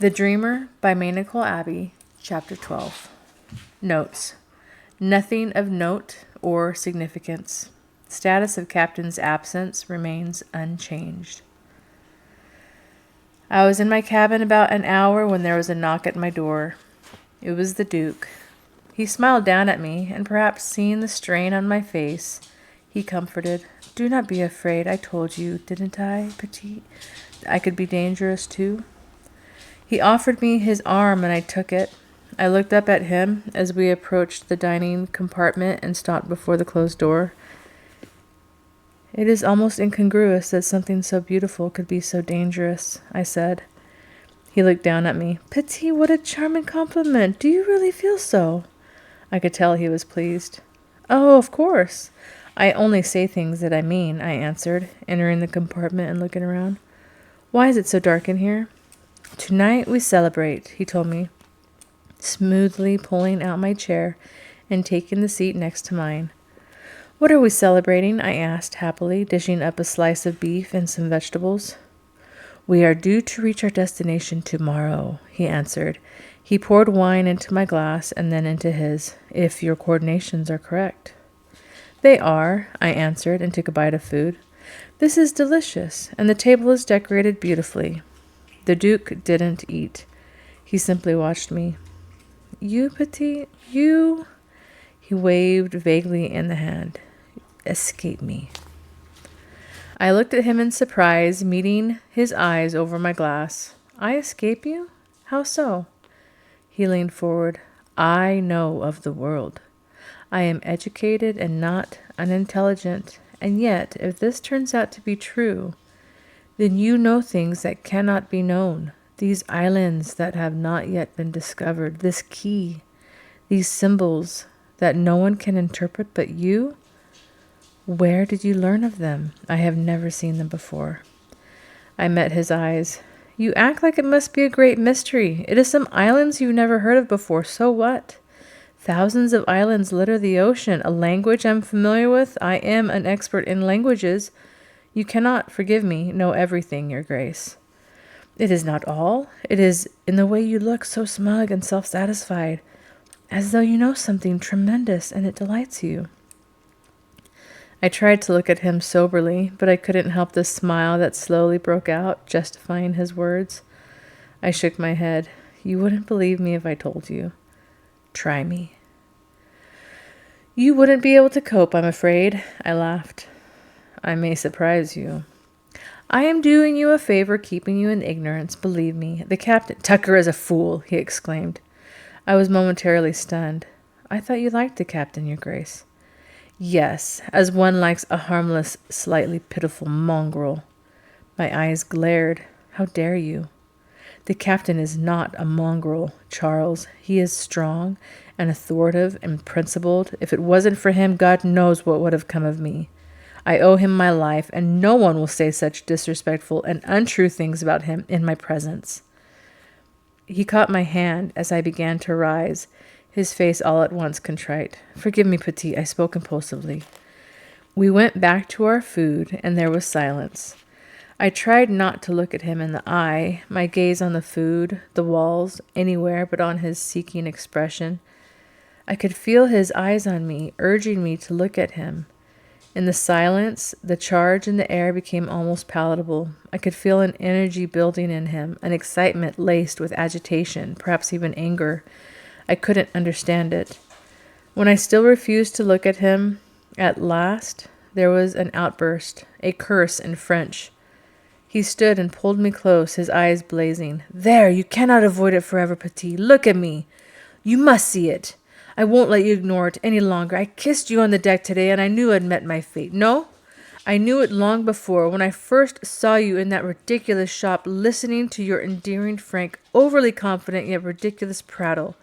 The Dreamer by Nicole, Abbey, Chapter 12. Notes. Nothing of note or significance. Status of captain's absence remains unchanged. I was in my cabin about an hour when there was a knock at my door. It was the Duke. He smiled down at me, and perhaps seeing the strain on my face, he comforted. "Do not be afraid. I told you, didn't I, Petite, I could be dangerous too?" He offered me his arm, and I took it. I looked up at him as we approached the dining compartment and stopped before the closed door. "It is almost incongruous that something so beautiful could be so dangerous," I said. He looked down at me. "Petite, what a charming compliment. Do you really feel so?" I could tell he was pleased. "Oh, of course. I only say things that I mean," I answered, entering the compartment and looking around. "Why is it so dark in here?" "Tonight we celebrate," he told me, smoothly pulling out my chair and taking the seat next to mine. "What are we celebrating?" I asked happily, dishing up a slice of beef and some vegetables. "We are due to reach our destination tomorrow," he answered. He poured wine into my glass and then into his. "If your coordinations are correct." "They are," I answered and took a bite of food. "This is delicious, and the table is decorated beautifully." The Duke didn't eat. He simply watched me. "You, Petite, you?" He waved vaguely in the hand. "Escape me." I looked at him in surprise, meeting his eyes over my glass. "I escape you? How so?" He leaned forward. "I know of the world. I am educated and not unintelligent, and yet, if this turns out to be true, then you know things that cannot be known. These islands that have not yet been discovered, this key, these symbols that no one can interpret but you. Where did you learn of them? I have never seen them before." I met his eyes. "You act like it must be a great mystery. It is some islands you've never heard of before. So what? Thousands of islands litter the ocean. A language I'm familiar with. I am an expert in languages. You cannot, forgive me, know everything, Your Grace." "It is not all. It is in the way you look, so smug and self-satisfied, as though you know something tremendous and it delights you." I tried to look at him soberly, but I couldn't help the smile that slowly broke out, justifying his words. I shook my head. "You wouldn't believe me if I told you. Try me." "You wouldn't be able to cope, I'm afraid," I laughed. "I may surprise you." "I am doing you a favor keeping you in ignorance, believe me. The captain—" "Tucker is a fool," he exclaimed. I was momentarily stunned. "I thought you liked the captain, Your Grace." "Yes, as one likes a harmless, slightly pitiful mongrel." My eyes glared. "How dare you?" "The captain is not a mongrel, Charles. He is strong and authoritative and principled. If it wasn't for him, God knows what would have come of me. I owe him my life, and no one will say such disrespectful and untrue things about him in my presence." He caught my hand as I began to rise, his face all at once contrite. "Forgive me, Petite," I spoke impulsively. We went back to our food, and there was silence. I tried not to look at him in the eye, my gaze on the food, the walls, anywhere but on his seeking expression. I could feel his eyes on me, urging me to look at him. In the silence, the charge in the air became almost palatable. I could feel an energy building in him, an excitement laced with agitation, perhaps even anger. I couldn't understand it. When I still refused to look at him, at last there was an outburst, a curse in French. He stood and pulled me close, his eyes blazing. "There, you cannot avoid it forever, Petite. Look at me. You must see it. I won't let you ignore it any longer. I kissed you on the deck today, and I knew I'd met my fate. No, I knew it long before, when I first saw you in that ridiculous shop, listening to your endearing, frank, overly confident, yet ridiculous prattle.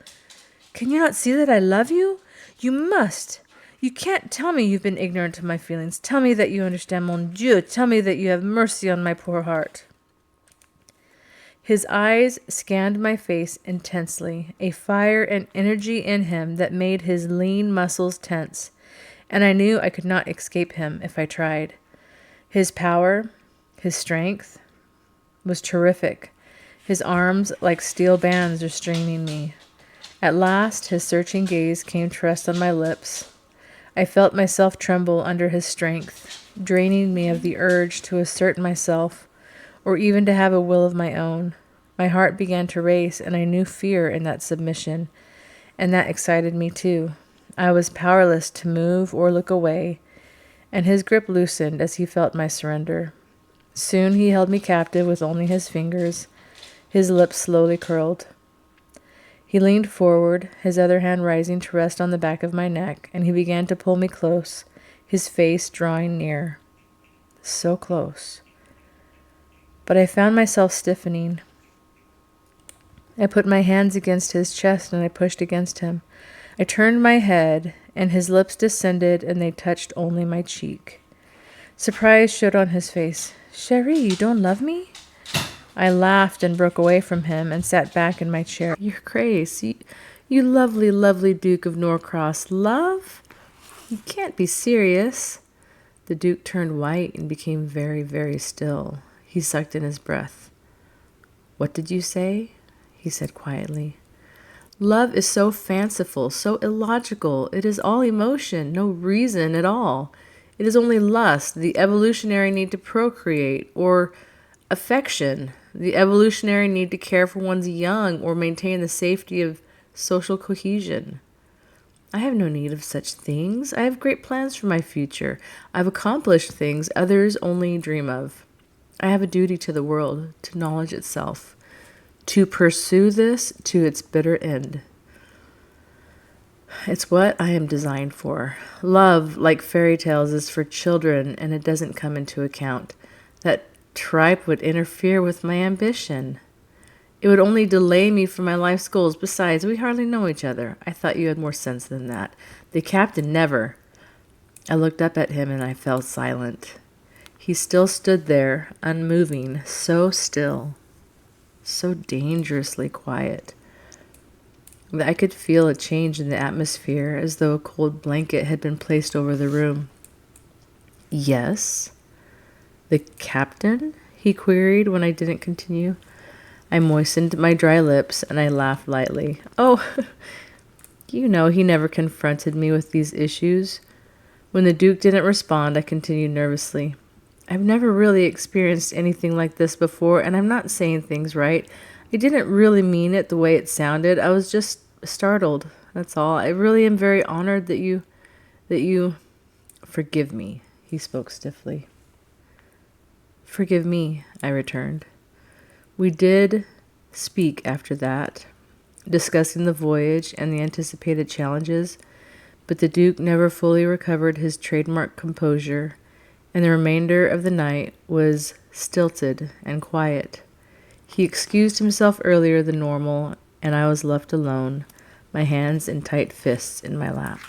Can you not see that I love you? You must. You can't tell me you've been ignorant of my feelings. Tell me that you understand, mon Dieu. Tell me that you have mercy on my poor heart." His eyes scanned my face intensely, a fire and energy in him that made his lean muscles tense, and I knew I could not escape him if I tried. His power, his strength, was terrific. His arms, like steel bands, restraining me. At last, his searching gaze came to rest on my lips. I felt myself tremble under his strength, draining me of the urge to assert myself, or even to have a will of my own. My heart began to race, and I knew fear in that submission, and that excited me too. I was powerless to move or look away, and his grip loosened as he felt my surrender. Soon he held me captive with only his fingers. His lips slowly curled. He leaned forward, his other hand rising to rest on the back of my neck, and he began to pull me close, his face drawing near. So close. But I found myself stiffening. I put my hands against his chest and I pushed against him. I turned my head, and his lips descended and they touched only my cheek. Surprise showed on his face. "Cherie, you don't love me?" I laughed and broke away from him and sat back in my chair. "You're crazy. You lovely, lovely Duke of Norcross. Love? You can't be serious." The Duke turned white and became very, very still. He sucked in his breath. "What did you say?" he said quietly. "Love is so fanciful, so illogical. It is all emotion, no reason at all. It is only lust, the evolutionary need to procreate, or affection, the evolutionary need to care for one's young or maintain the safety of social cohesion. I have no need of such things. I have great plans for my future. I've accomplished things others only dream of. I have a duty to the world, to knowledge itself, to pursue this to its bitter end. It's what I am designed for. Love, like fairy tales, is for children, and it doesn't come into account. That tripe would interfere with my ambition. It would only delay me from my life's goals. Besides, we hardly know each other. I thought you had more sense than that. The captain never." I looked up at him and I fell silent. He still stood there, unmoving, so still, so dangerously quiet. I could feel a change in the atmosphere, as though a cold blanket had been placed over the room. "Yes? The captain?" he queried when I didn't continue. I moistened my dry lips and I laughed lightly. "Oh, you know, he never confronted me with these issues." When the Duke didn't respond, I continued nervously. "I've never really experienced anything like this before, and I'm not saying things right. I didn't really mean it the way it sounded. I was just startled, that's all. I really am very honored that you... Forgive me," he spoke stiffly. "Forgive me," I returned. We did speak after that, discussing the voyage and the anticipated challenges, but the Duke never fully recovered his trademark composure, and the remainder of the night was stilted and quiet. He excused himself earlier than normal, and I was left alone, my hands in tight fists in my lap.